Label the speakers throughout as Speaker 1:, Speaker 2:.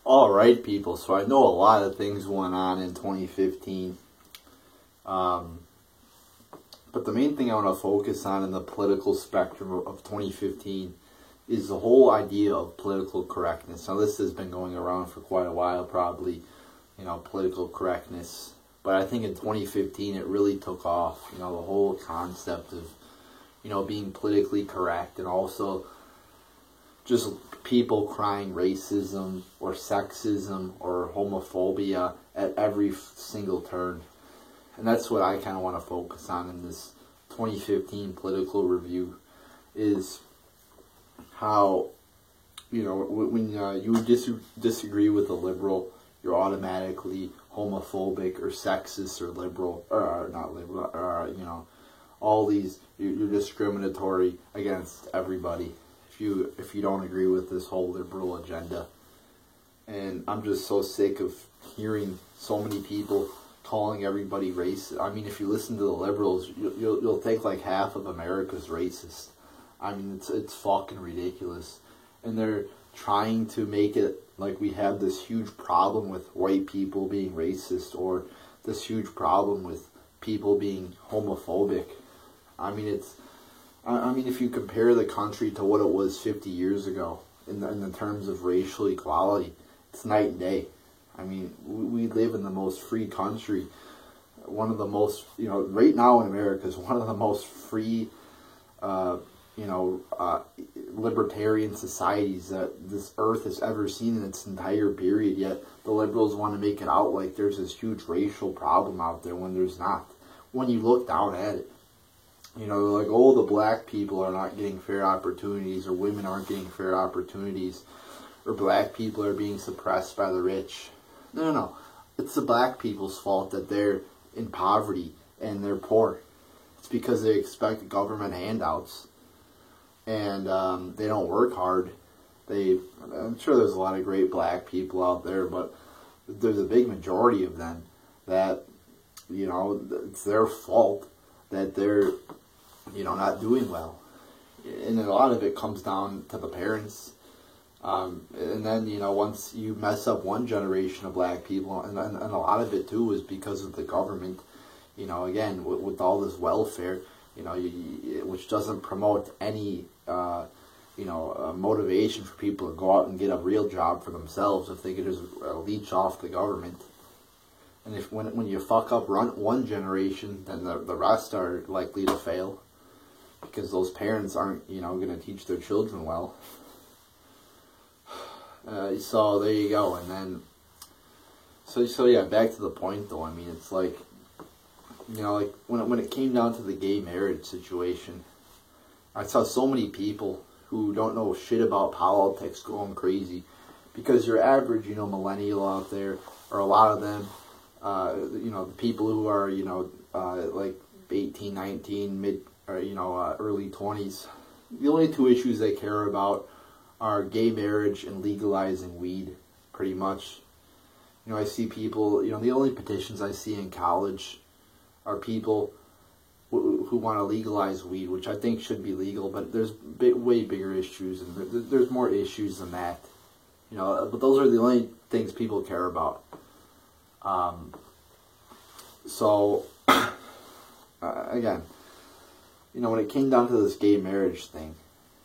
Speaker 1: All right, people. So I know a lot of things went on in 2015. But the main thing I want to focus on in the political spectrum of 2015 is the whole idea of political correctness. Now, this has been going around for quite a while, probably, political correctness. But I think in 2015 it really took off, the whole concept of, being politically correct, and also just people crying racism or sexism or homophobia at every single turn. And that's what I kind of want to focus on in this 2015 political review, is how, when you disagree with a liberal, you're automatically homophobic or sexist or liberal, or not liberal, or, all these, you're discriminatory against everybody if you don't agree with this whole liberal agenda. And I'm just so sick of hearing so many people calling everybody racist. I mean, if you listen to the liberals, you'll think like half of America's racist. I mean, it's fucking ridiculous. And they're trying to make it like we have this huge problem with white people being racist, or this huge problem with people being homophobic. I mean, if you compare the country to what it was 50 years ago in the terms of racial equality, it's night and day. I mean, we live in the most free country, one of the most, right now in America is one of the most free, libertarian societies that this earth has ever seen in its entire period. Yet the liberals want to make it out like there's this huge racial problem out there when there's not. When you look down at it, they're like, oh, the black people are not getting fair opportunities, or women aren't getting fair opportunities, or black people are being suppressed by the rich. No. It's the black people's fault that they're in poverty and they're poor. It's because they expect government handouts, and they don't work hard. I'm sure there's a lot of great black people out there, but there's a big majority of them that, it's their fault that they're, not doing well. And a lot of it comes down to the parents. And then, once you mess up one generation of black people, and a lot of it too is because of the government, again, with all this welfare, which doesn't promote any, motivation for people to go out and get a real job for themselves if they could just leech off the government. And when you fuck up one generation, then the rest are likely to fail, because those parents aren't, going to teach their children well. So there you go. And then, so yeah, back to the point though. I mean, it's like, like when it came down to the gay marriage situation, I saw so many people who don't know shit about politics going crazy, because your average, millennial out there, or a lot of them, the people who are, like 18, 19, mid, or, early 20s, the only two issues they care about are gay marriage and legalizing weed, pretty much. I see people, the only petitions I see in college are people who want to legalize weed, which I think should be legal, but there's way bigger issues, and there's more issues than that. But those are the only things people care about. Again, when it came down to this gay marriage thing,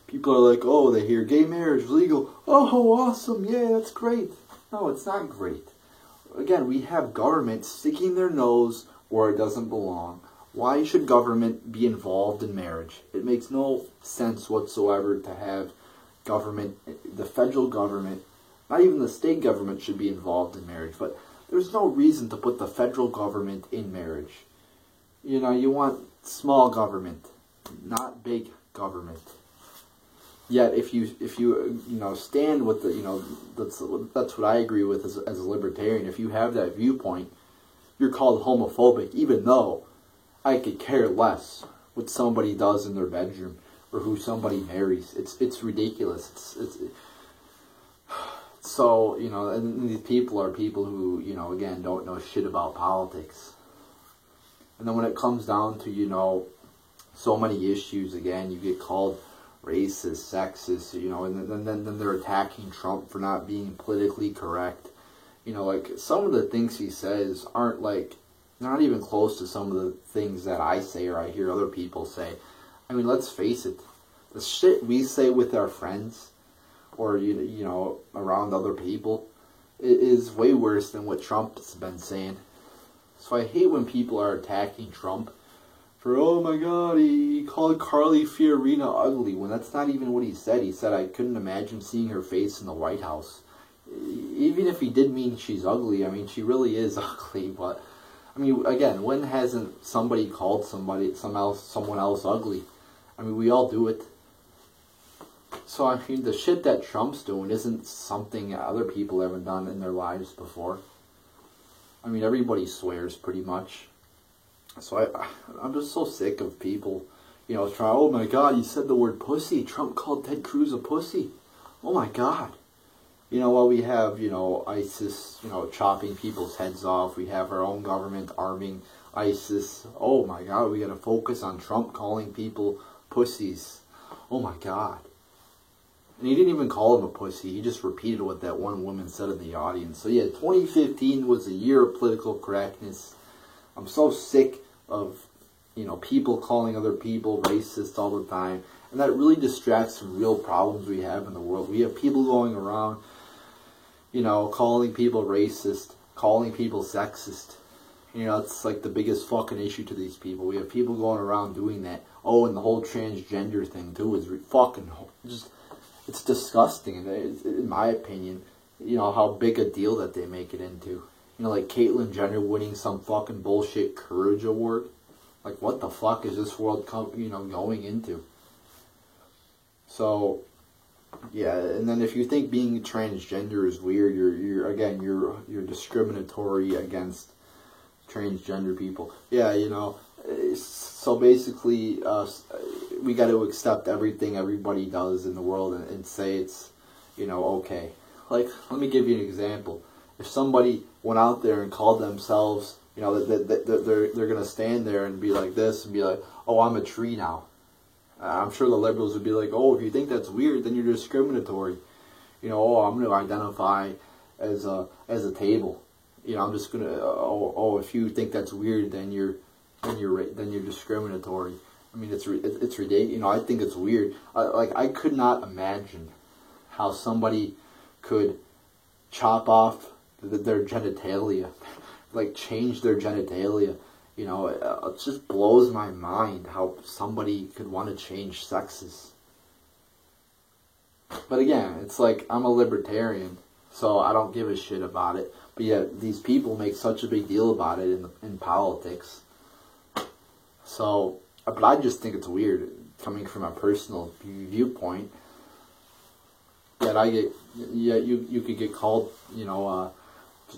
Speaker 1: people are like, oh, they hear gay marriage legal. Oh, awesome. Yeah, that's great. No, it's not great. Again, we have government sticking their nose where it doesn't belong. Why should government be involved in marriage? It makes no sense whatsoever to have government, the federal government, not even the state government should be involved in marriage. But there's no reason to put the federal government in marriage. You want small government, not big government. Yet, if you stand with the, that's what I agree with as a libertarian. If you have that viewpoint, you're called homophobic, even though I could care less what somebody does in their bedroom or who somebody marries. It's ridiculous. So, and these people are people who, again, don't know shit about politics. And then when it comes down to, so many issues, again, you get called racist, sexist, you know, and then they're attacking Trump for not being politically correct. You know, like, some of the things he says aren't, like, not even close to some of the things that I say or I hear other people say. I mean, let's face it, the shit we say with our friends or, you know, around other people is way worse than what Trump's been saying. So I hate when people are attacking Trump for, oh my god, he called Carly Fiorina ugly, when that's not even what he said. He said, I couldn't imagine seeing her face in the White House. Even if he did mean she's ugly, I mean, she really is ugly, but, I mean, again, when hasn't somebody called someone else ugly? I mean, we all do it. So, I mean, the shit that Trump's doing isn't something other people haven't done in their lives before. I mean, everybody swears pretty much. So I'm just so sick of people, you know, trying, oh my god, you said the word pussy. Trump called Ted Cruz a pussy. Oh my god. You know, while we have, you know, ISIS, you know, chopping people's heads off. We have our own government arming ISIS. Oh my god, we gotta focus on Trump calling people pussies. Oh my god. And he didn't even call him a pussy. He just repeated what that one woman said in the audience. So yeah, 2015 was a year of political correctness. I'm so sick of, you know, people calling other people racist all the time. And that really distracts from real problems we have in the world. We have people going around, you know, calling people racist, calling people sexist. You know, it's like the biggest fucking issue to these people. We have people going around doing that. Oh, and the whole transgender thing, too, is fucking just, it's disgusting, in my opinion. You know, how big a deal that they make it into. You know, like Caitlyn Jenner winning some fucking bullshit Courage Award. Like, what the fuck is this world, going into? So, yeah, and then if you think being transgender is weird, you're discriminatory against transgender people. Yeah, you know, so basically, we got to accept everything everybody does in the world and say it's, you know, okay. Like, let me give you an example. If somebody went out there and called themselves, you know, they're going to stand there and be like this and be like, oh, I'm a tree now. I'm sure the liberals would be like, oh, if you think that's weird, then you're discriminatory. You know, oh, I'm going to identify as a table. You know, I'm just going to, if you think that's weird, then you're discriminatory. I mean, it's ridiculous. You know, I think it's weird. I could not imagine how somebody could chop off their genitalia, like change their genitalia. You know, it just blows my mind how somebody could want to change sexes. But again, it's like, I'm a libertarian, so I don't give a shit about it. But yet, these people make such a big deal about it in politics. So, but I just think it's weird, coming from a personal viewpoint, that you could get called,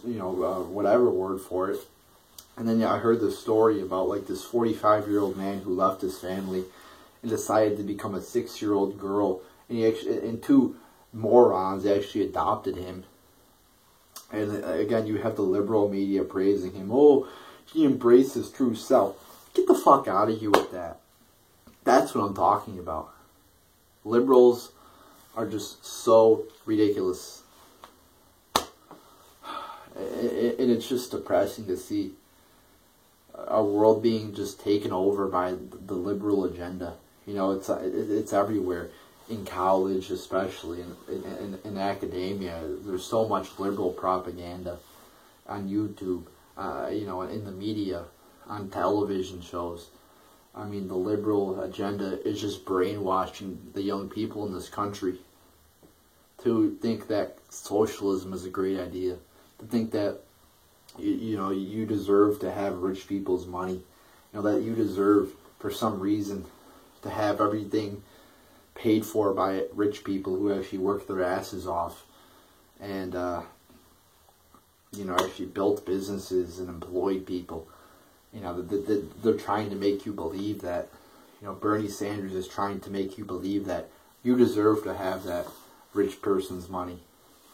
Speaker 1: whatever word for it. And then I heard this story about like this 45-year-old man who left his family and decided to become a 6-year-old girl, and two morons actually adopted him. And again, you have the liberal media praising him. Oh, he embraced his true self. Get the fuck out of here with that. That's what I'm talking about. Liberals are just so ridiculous. And it's just depressing to see our world being just taken over by the liberal agenda. You know, it's everywhere. In college, especially, in academia, there's so much liberal propaganda on YouTube, in the media, on television shows. I mean, the liberal agenda is just brainwashing the young people in this country to think that socialism is a great idea, to think that you deserve to have rich people's money, that you deserve, for some reason, to have everything paid for by rich people who actually work their asses off and, actually built businesses and employed people. They're trying to make you believe that, Bernie Sanders is trying to make you believe that you deserve to have that rich person's money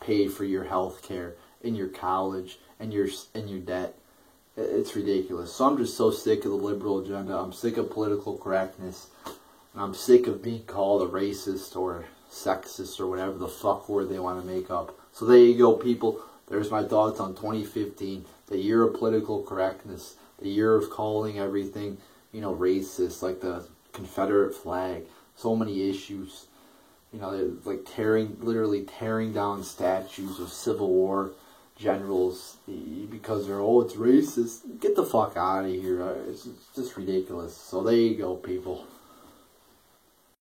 Speaker 1: paid for your health care and your college and your debt. It's ridiculous. So I'm just so sick of the liberal agenda. I'm sick of political correctness. And I'm sick of being called a racist or sexist or whatever the fuck word they want to make up. So there you go, people. There's my thoughts on 2015, the year of political correctness, the year of calling everything, you know, racist, like the Confederate flag, so many issues. You know, they're like literally tearing down statues of Civil War generals because they're, oh, it's racist. Get the fuck out of here. It's just ridiculous. So there you go, people.